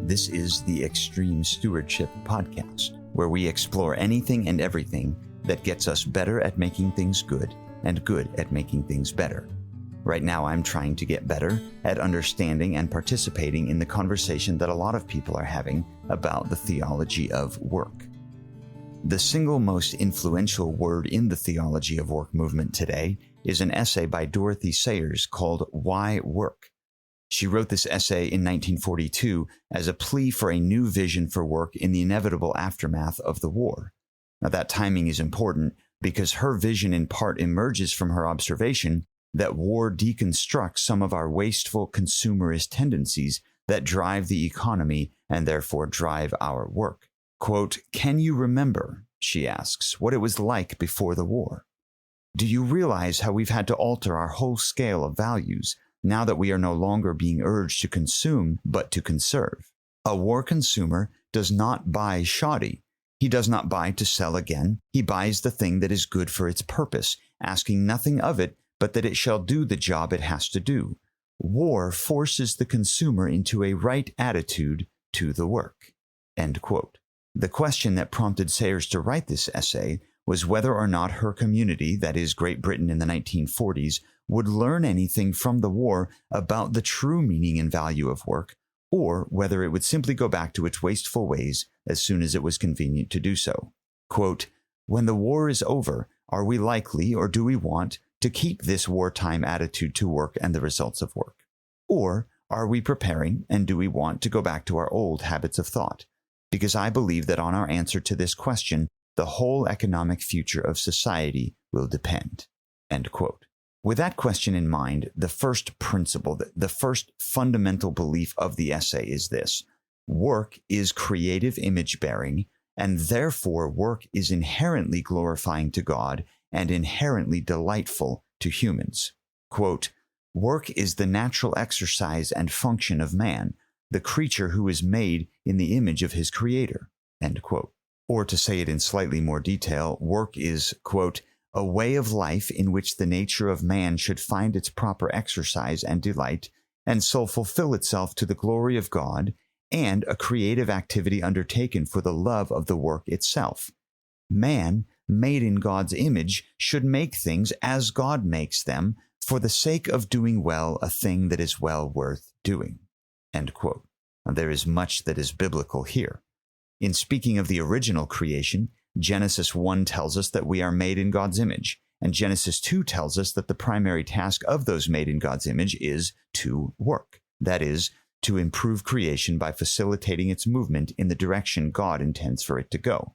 This is the Extreme Stewardship Podcast, where we explore anything and everything that gets us better at making things good and good at making things better. Right now, I'm trying to get better at understanding and participating in the conversation that a lot of people are having about the theology of work. The single most influential word in the theology of work movement today is an essay by Dorothy Sayers called Why Work? She wrote this essay in 1942 as a plea for a new vision for work in the inevitable aftermath of the war. Now, that timing is important because her vision in part emerges from her observation that war deconstructs some of our wasteful consumerist tendencies that drive the economy and therefore drive our work. Quote, "Can you remember," she asks, "what it was like before the war? Do you realize how we've had to alter our whole scale of values now that we are no longer being urged to consume, but to conserve? A war consumer does not buy shoddy. He does not buy to sell again. He buys the thing that is good for its purpose, asking nothing of it but that it shall do the job it has to do. War forces the consumer into a right attitude to the work." End quote. The question that prompted Sayers to write this essay was whether or not her community, that is Great Britain in the 1940s, would learn anything from the war about the true meaning and value of work, or whether it would simply go back to its wasteful ways as soon as it was convenient to do so. Quote, "When the war is over, are we likely, or do we want, to keep this wartime attitude to work and the results of work? Or are we preparing, and do we want to go back to our old habits of thought? Because I believe that on our answer to this question, the whole economic future of society will depend." End quote. With that question in mind, the first principle, the first fundamental belief of the essay is this: work is creative image-bearing, and therefore work is inherently glorifying to God and inherently delightful to humans. Quote, "Work is the natural exercise and function of man, the creature who is made in the image of his Creator." End quote. Or to say it in slightly more detail, work is, quote, "a way of life in which the nature of man should find its proper exercise and delight, and so fulfill itself to the glory of God, and a creative activity undertaken for the love of the work itself. Man, made in God's image, should make things as God makes them, for the sake of doing well a thing that is well worth doing." End quote. Now, there is much that is biblical here. In speaking of the original creation, Genesis 1 tells us that we are made in God's image, and Genesis 2 tells us that the primary task of those made in God's image is to work. That is, to improve creation by facilitating its movement in the direction God intends for it to go.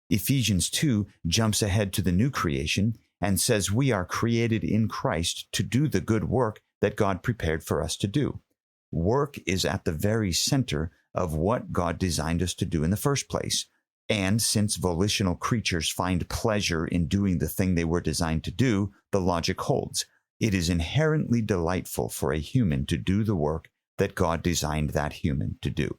Ephesians 2 jumps ahead to the new creation and says we are created in Christ to do the good work that God prepared for us to do. Work is at the very center of what God designed us to do in the first place. And since volitional creatures find pleasure in doing the thing they were designed to do, the logic holds. It is inherently delightful for a human to do the work that God designed that human to do.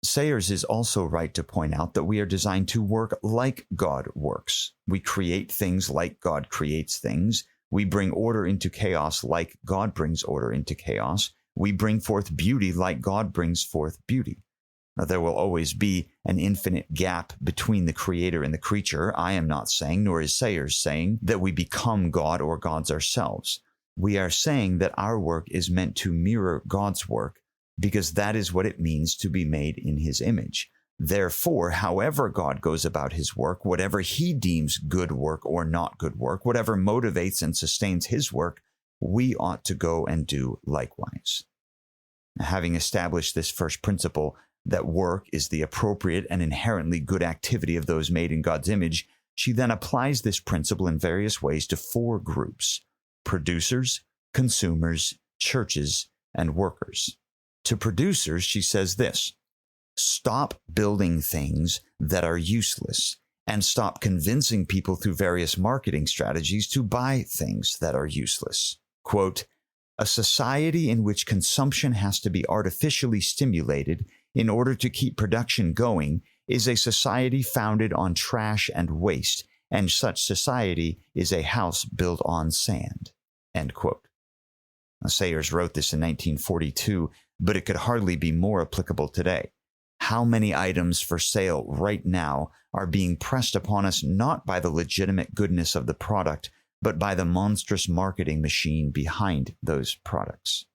Sayers is also right to point out that we are designed to work like God works. We create things like God creates things. We bring order into chaos like God brings order into chaos. We bring forth beauty like God brings forth beauty. Now, there will always be an infinite gap between the creator and the creature. I am not saying, nor is Sayers saying, that we become God or gods ourselves. We are saying that our work is meant to mirror God's work, because that is what it means to be made in his image. Therefore, however God goes about his work, whatever he deems good work or not good work, whatever motivates and sustains his work, we ought to go and do likewise. Now, having established this first principle, that work is the appropriate and inherently good activity of those made in God's image, she then applies this principle in various ways to four groups: producers, consumers, churches, and workers. To producers, she says this: stop building things that are useless, and stop convincing people through various marketing strategies to buy things that are useless. Quote, "A society in which consumption has to be artificially stimulated in order to keep production going is a society founded on trash and waste, and such society is a house built on sand." End quote. Now, Sayers wrote this in 1942, but it could hardly be more applicable today. How many items for sale right now are being pressed upon us not by the legitimate goodness of the product, but by the monstrous marketing machine behind those products?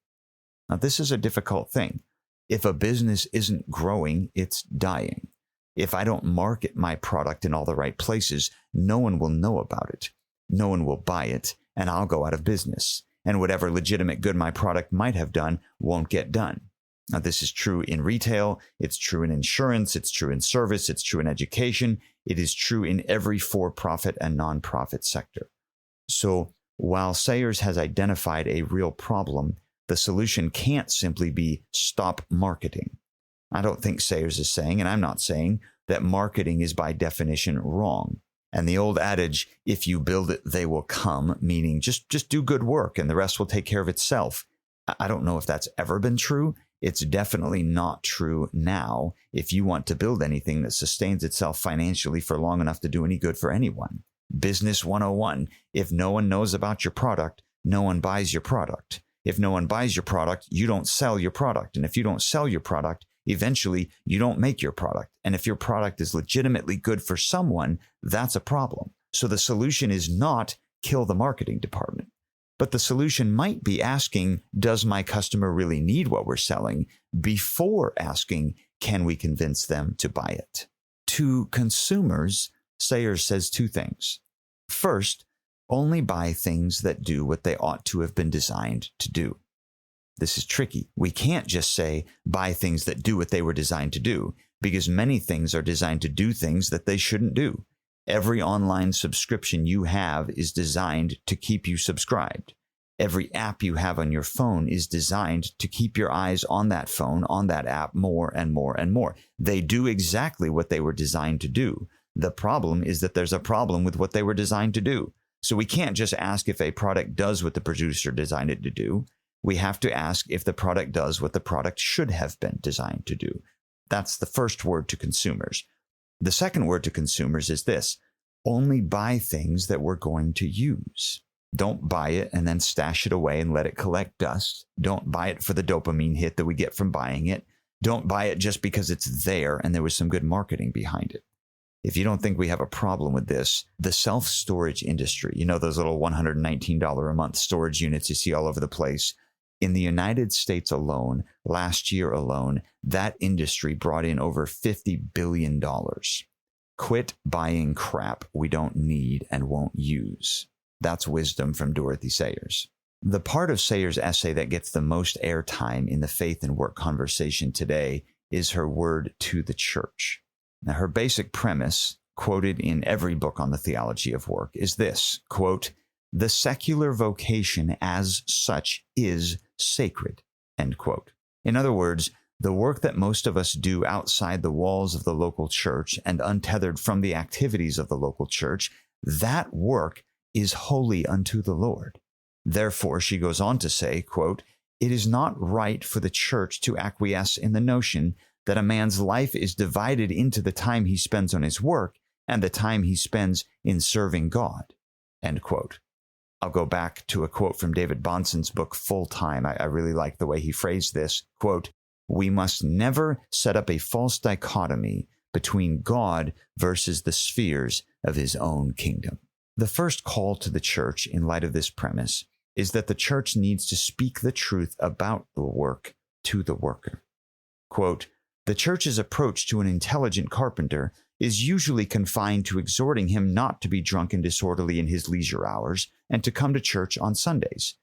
Now, this is a difficult thing. If a business isn't growing, it's dying. If I don't market my product in all the right places, no one will know about it. No one will buy it, and I'll go out of business. And whatever legitimate good my product might have done won't get done. Now, this is true in retail, it's true in insurance, it's true in service, it's true in education, it is true in every for-profit and non-profit sector. So while Sayers has identified a real problem, the solution can't simply be stop marketing. I don't think Sayers is saying, and I'm not saying, that marketing is by definition wrong. And the old adage, if you build it, they will come, meaning just do good work and the rest will take care of itself. I don't know if that's ever been true. It's definitely not true now if you want to build anything that sustains itself financially for long enough to do any good for anyone. Business 101, if no one knows about your product, no one buys your product. If no one buys your product, you don't sell your product. And if you don't sell your product, eventually you don't make your product. And if your product is legitimately good for someone, that's a problem. So the solution is not kill the marketing department. But the solution might be asking, does my customer really need what we're selling, before asking, can we convince them to buy it? To consumers, Sayers says two things. First, only buy things that do what they ought to have been designed to do. This is tricky. We can't just say, buy things that do what they were designed to do, because many things are designed to do things that they shouldn't do. Every online subscription you have is designed to keep you subscribed. Every app you have on your phone is designed to keep your eyes on that phone, on that app, more and more and more. They do exactly what they were designed to do. The problem is that there's a problem with what they were designed to do. So we can't just ask if a product does what the producer designed it to do. We have to ask if the product does what the product should have been designed to do. That's the first word to consumers. The second word to consumers is this: only buy things that we're going to use. Don't buy it and then stash it away and let it collect dust. Don't buy it for the dopamine hit that we get from buying it. Don't buy it just because it's there and there was some good marketing behind it. If you don't think we have a problem with this, the self-storage industry, you know, those little $119 a month storage units you see all over the place, in the United States alone, last year alone, that industry brought in over $50 billion. Quit buying crap we don't need and won't use. That's wisdom from Dorothy Sayers. The part of Sayers' essay that gets the most airtime in the faith and work conversation today is her word to the church. Now, her basic premise, quoted in every book on the theology of work, is this, quote, "The secular vocation as such is sacred," end quote. In other words, the work that most of us do outside the walls of the local church and untethered from the activities of the local church, that work is holy unto the Lord. Therefore, she goes on to say, quote, "It is not right for the church to acquiesce in the notion that a man's life is divided into the time he spends on his work and the time he spends in serving God," end quote. I'll go back to a quote from David Bahnsen's book, Full Time. I really like the way he phrased this. Quote, "We must never set up a false dichotomy between God versus the spheres of his own kingdom." The first call to the church in light of this premise is that the church needs to speak the truth about the work to the worker. Quote, "The church's approach to an intelligent carpenter is usually confined to exhorting him not to be drunk and disorderly in his leisure hours and to come to church on Sundays.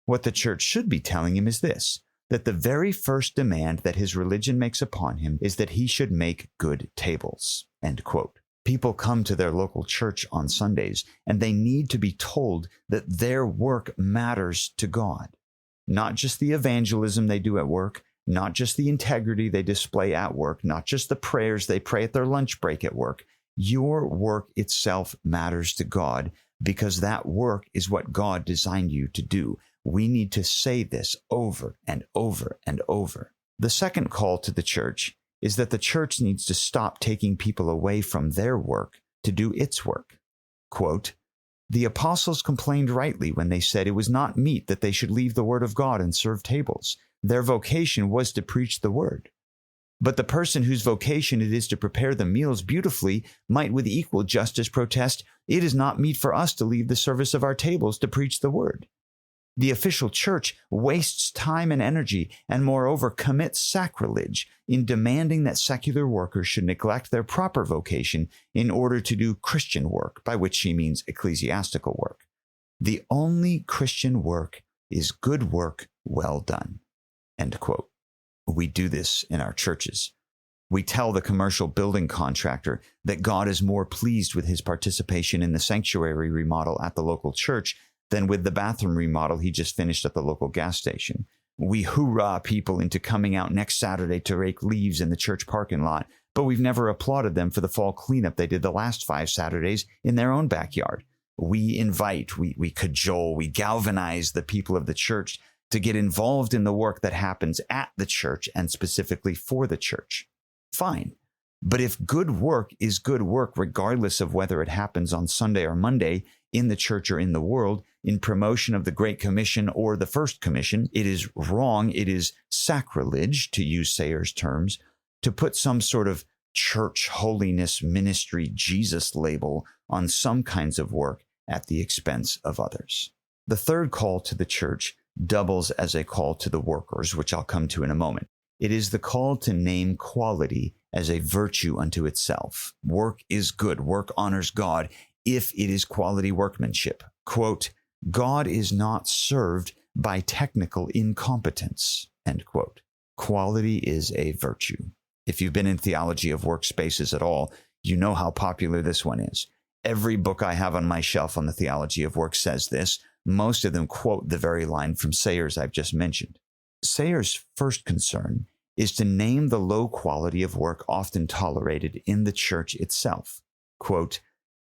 What the church should be telling him is this, that the very first demand that his religion makes upon him is that he should make good tables," end quote. People come to their local church on Sundays, and they need to be told that their work matters to God. Not just the evangelism they do at work, not just the integrity they display at work, not just the prayers they pray at their lunch break at work. Your work itself matters to God because that work is what God designed you to do. We need to say this over and over and over. The second call to the church is that the church needs to stop taking people away from their work to do its work. Quote, "The apostles complained rightly when they said it was not meet that they should leave the word of God and serve tables. Their vocation was to preach the word. But the person whose vocation it is to prepare the meals beautifully might with equal justice protest, "It is not meet for us to leave the service of our tables to preach the word." The official church wastes time and energy and moreover commits sacrilege in demanding that secular workers should neglect their proper vocation in order to do Christian work, by which she means ecclesiastical work. The only Christian work is good work well done. End quote. We do this in our churches. We tell the commercial building contractor that God is more pleased with his participation in the sanctuary remodel at the local church than with the bathroom remodel he just finished at the local gas station. We hoorah people into coming out next Saturday to rake leaves in the church parking lot, but we've never applauded them for the fall cleanup they did the last 5 Saturdays in their own backyard. We invite, we cajole, we galvanize the people of the church to get involved in the work that happens at the church and specifically for the church. Fine. But if good work is good work, regardless of whether it happens on Sunday or Monday, in the church or in the world, in promotion of the Great Commission or the First Commission, it is wrong, it is sacrilege, to use Sayers' terms, to put some sort of church holiness ministry Jesus label on some kinds of work at the expense of others. The third call to the church doubles as a call to the workers, which I'll come to in a moment. It is the call to name quality as a virtue unto itself. Work is good. Work honors God if it is quality workmanship. Quote, God is not served by technical incompetence. End quote. Quality is a virtue. If you've been in theology of workspaces at all, you know how popular this one is. Every book I have on my shelf on the theology of work says this. Most of them quote the very line from Sayers I've just mentioned. Sayers' first concern is to name the low quality of work often tolerated in the church itself. Quote,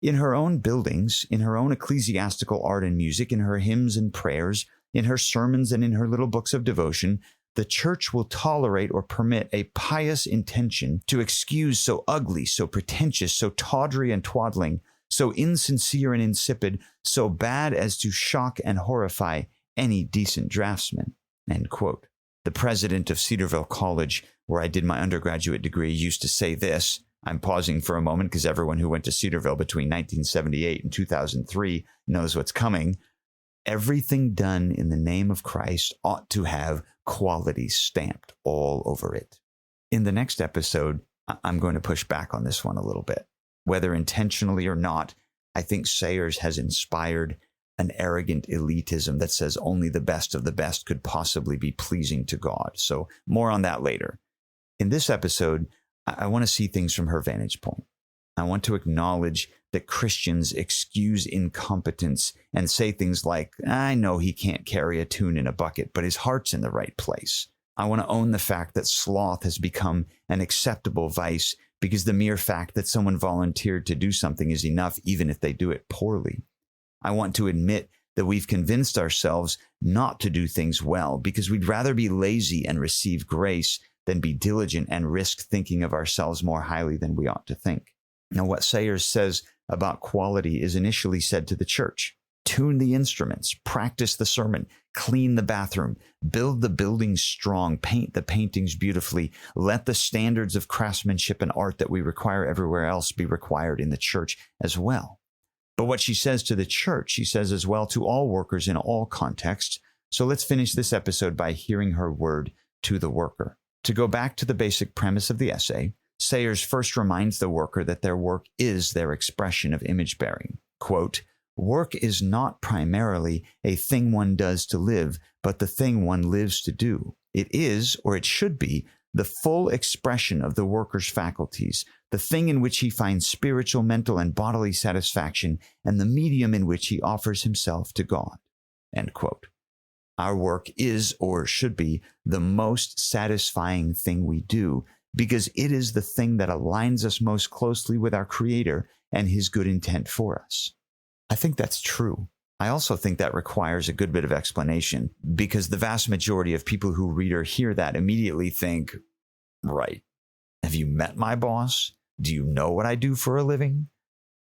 in her own buildings, in her own ecclesiastical art and music, in her hymns and prayers, in her sermons and in her little books of devotion, the church will tolerate or permit a pious intention to excuse so ugly, so pretentious, so tawdry and twaddling, so insincere and insipid, so bad as to shock and horrify any decent draftsman. End quote. The president of Cedarville College, where I did my undergraduate degree, used to say this. I'm pausing for a moment because everyone who went to Cedarville between 1978 and 2003 knows what's coming. Everything done in the name of Christ ought to have quality stamped all over it. In the next episode, I'm going to push back on this one a little bit. Whether intentionally or not, I think Sayers has inspired an arrogant elitism that says only the best of the best could possibly be pleasing to God. So more on that later. In this episode, I want to see things from her vantage point. I want to acknowledge that Christians excuse incompetence and say things like, I know he can't carry a tune in a bucket, but his heart's in the right place. I want to own the fact that sloth has become an acceptable vice because the mere fact that someone volunteered to do something is enough, even if they do it poorly. I want to admit that we've convinced ourselves not to do things well because we'd rather be lazy and receive grace than be diligent and risk thinking of ourselves more highly than we ought to think. Now, what Sayers says about quality is initially said to the church. Tune the instruments, practice the sermon, clean the bathroom, build the buildings strong, paint the paintings beautifully. Let the standards of craftsmanship and art that we require everywhere else be required in the church as well. But what she says to the church, she says as well to all workers in all contexts. So let's finish this episode by hearing her word to the worker. To go back to the basic premise of the essay, Sayers first reminds the worker that their work is their expression of image bearing. Quote, work is not primarily a thing one does to live, but the thing one lives to do. It is, or it should be, the full expression of the worker's faculties, the thing in which he finds spiritual, mental, and bodily satisfaction, and the medium in which he offers himself to God. End quote. Our work is, or should be, the most satisfying thing we do, because it is the thing that aligns us most closely with our Creator and His good intent for us. I think that's true. I also think that requires a good bit of explanation, because the vast majority of people who read or hear that immediately think, right, have you met my boss? Do you know what I do for a living?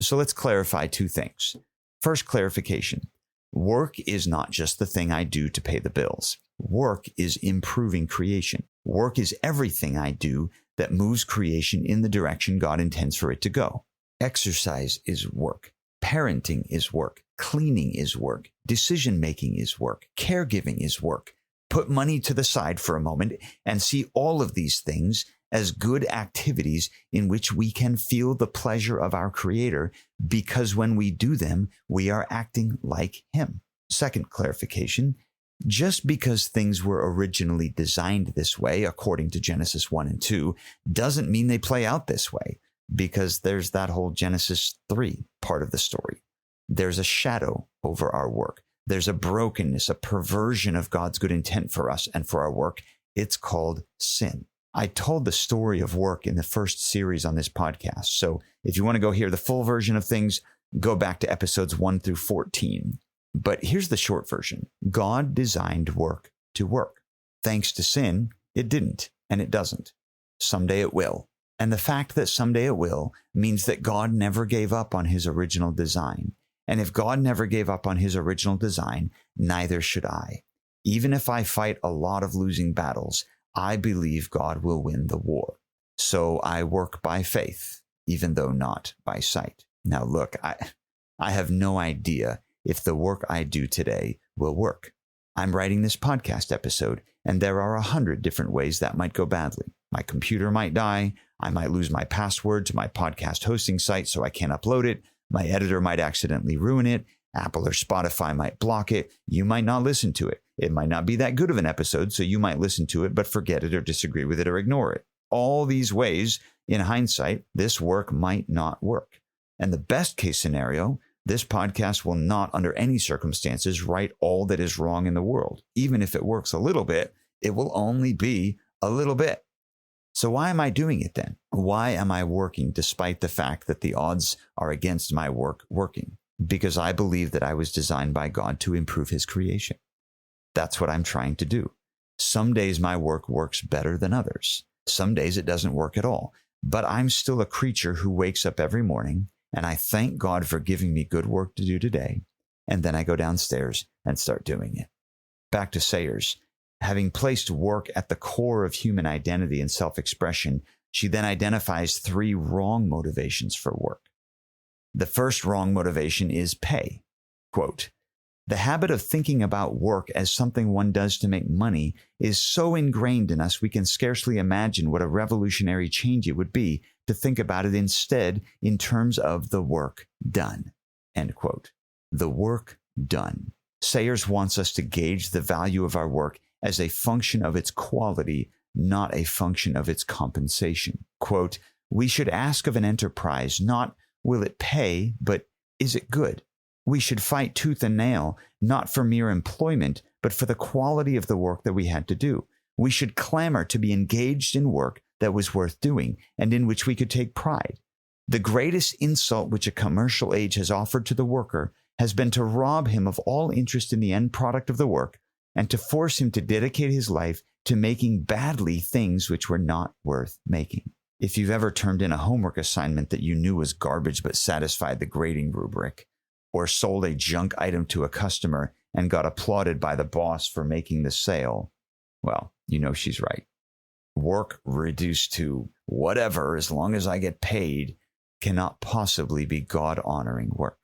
So let's clarify two things. First, clarification. Work is not just the thing I do to pay the bills. Work is improving creation. Work is everything I do that moves creation in the direction God intends for it to go. Exercise is work. Parenting is work. Cleaning is work. Decision-making is work. Caregiving is work. Put money to the side for a moment and see all of these things as good activities in which we can feel the pleasure of our Creator, because when we do them, we are acting like Him. Second clarification, just because things were originally designed this way, according to Genesis 1 and 2, doesn't mean they play out this way, because there's that whole Genesis 3 part of the story. There's a shadow over our work. There's a brokenness, a perversion of God's good intent for us and for our work. It's called sin. I told the story of work in the first series on this podcast. So if you want to go hear the full version of things, go back to episodes 1 through 14. But here's the short version. God designed work to work. Thanks to sin, it didn't, and it doesn't. Someday it will. And the fact that someday it will means that God never gave up on His original design. And if God never gave up on His original design, neither should I. Even if I fight a lot of losing battles, I believe God will win the war. So I work by faith, even though not by sight. Now look, I have no idea if the work I do today will work. I'm writing this podcast episode, and there are 100 different ways that might go badly. My computer might die. I might lose my password to my podcast hosting site so I can't upload it. My editor might accidentally ruin it. Apple or Spotify might block it. You might not listen to it. It might not be that good of an episode, so you might listen to it but forget it or disagree with it or ignore it. All these ways, in hindsight, this work might not work. And the best case scenario, this podcast will not under any circumstances right all that is wrong in the world. Even if it works a little bit, it will only be a little bit. So why am I doing it then? Why am I working despite the fact that the odds are against my working? Because I believe that I was designed by God to improve His creation. That's what I'm trying to do. Some days my work works better than others. Some days it doesn't work at all. But I'm still a creature who wakes up every morning, and I thank God for giving me good work to do today. And then I go downstairs and start doing it. Back to Sayers. Having placed work at the core of human identity and self-expression, she then identifies 3 wrong motivations for work. The first wrong motivation is pay. Quote, "The habit of thinking about work as something one does to make money is so ingrained in us we can scarcely imagine what a revolutionary change it would be to think about it instead in terms of the work done." End quote. The work done. Sayers wants us to gauge the value of our work as a function of its quality, not a function of its compensation. Quote, "We should ask of an enterprise not will it pay, but is it good? We should fight tooth and nail, not for mere employment, but for the quality of the work that we had to do. We should clamor to be engaged in work that was worth doing and in which we could take pride. The greatest insult which a commercial age has offered to the worker has been to rob him of all interest in the end product of the work and to force him to dedicate his life to making badly things which were not worth making." If you've ever turned in a homework assignment that you knew was garbage but satisfied the grading rubric, or sold a junk item to a customer and got applauded by the boss for making the sale, well, you know she's right. Work reduced to whatever, as long as I get paid, cannot possibly be God-honoring work.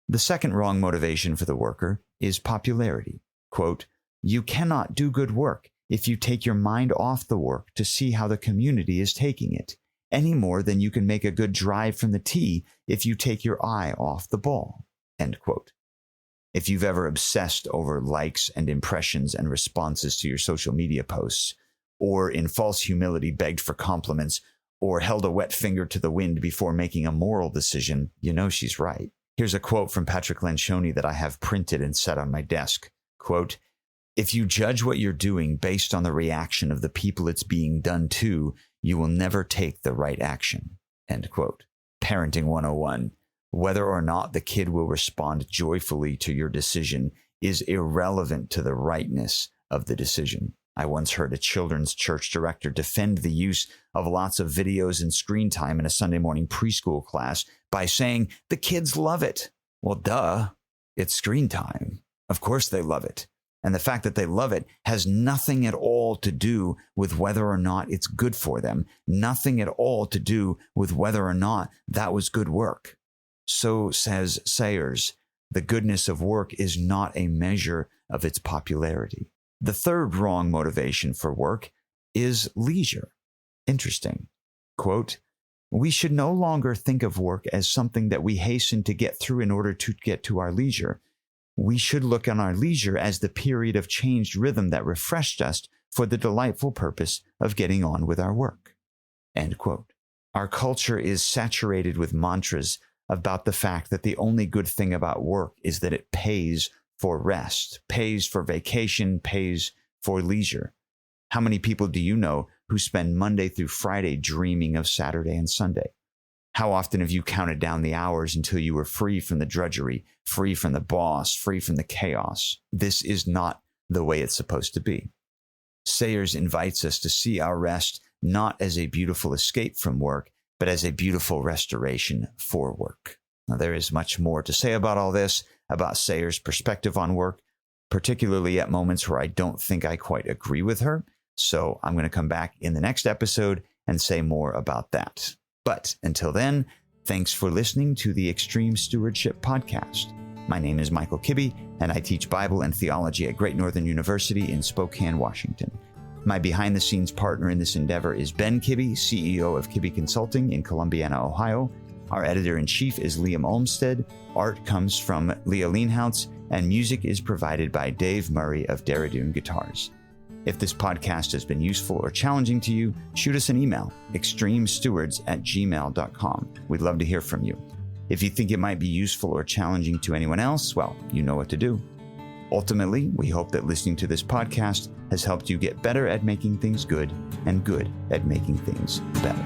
The second wrong motivation for the worker is popularity. Quote, "You cannot do good work if you take your mind off the work to see how the community is taking it, any more than you can make a good drive from the tee if you take your eye off the ball." End quote. If you've ever obsessed over likes and impressions and responses to your social media posts, or in false humility begged for compliments, or held a wet finger to the wind before making a moral decision, you know she's right. Here's a quote from Patrick Lencioni that I have printed and set on my desk. Quote, "If you judge what you're doing based on the reaction of the people it's being done to, you will never take the right action." End quote. Parenting 101. Whether or not the kid will respond joyfully to your decision is irrelevant to the rightness of the decision. I once heard a children's church director defend the use of lots of videos and screen time in a Sunday morning preschool class by saying, "The kids love it." Well, duh, it's screen time. Of course they love it. And the fact that they love it has nothing at all to do with whether or not it's good for them, nothing at all to do with whether or not that was good work. So says Sayers, the goodness of work is not a measure of its popularity. The third wrong motivation for work is leisure. Interesting. Quote, we should no longer think of work as something that we hasten to get through in order to get to our leisure. We should look on our leisure as the period of changed rhythm that refreshed us for the delightful purpose of getting on with our work. End quote. Our culture is saturated with mantras about the fact that the only good thing about work is that it pays for rest, pays for vacation, pays for leisure. How many people do you know who spend Monday through Friday dreaming of Saturday and Sunday? How often have you counted down the hours until you were free from the drudgery, free from the boss, free from the chaos? This is not the way it's supposed to be. Sayers invites us to see our rest not as a beautiful escape from work, but as a beautiful restoration for work. Now, there is much more to say about all this, about Sayers' perspective on work, particularly at moments where I don't think I quite agree with her. So I'm going to come back in the next episode and say more about that. But until then, thanks for listening to the Extreme Stewardship Podcast. My name is Michael Kibbe, and I teach Bible and theology at Great Northern University in Spokane, Washington. My behind-the-scenes partner in this endeavor is Ben Kibbe, CEO of Kibbe Consulting in Columbiana, Ohio. Our editor-in-chief is Liam Olmsted. Art comes from Leah Leanhoutz, and music is provided by Dave Murray of Derridoon Guitars. If this podcast has been useful or challenging to you, shoot us an email, extremestewards@gmail.com. We'd love to hear from you. If you think it might be useful or challenging to anyone else, well, you know what to do. Ultimately, we hope that listening to this podcast has helped you get better at making things good and good at making things better.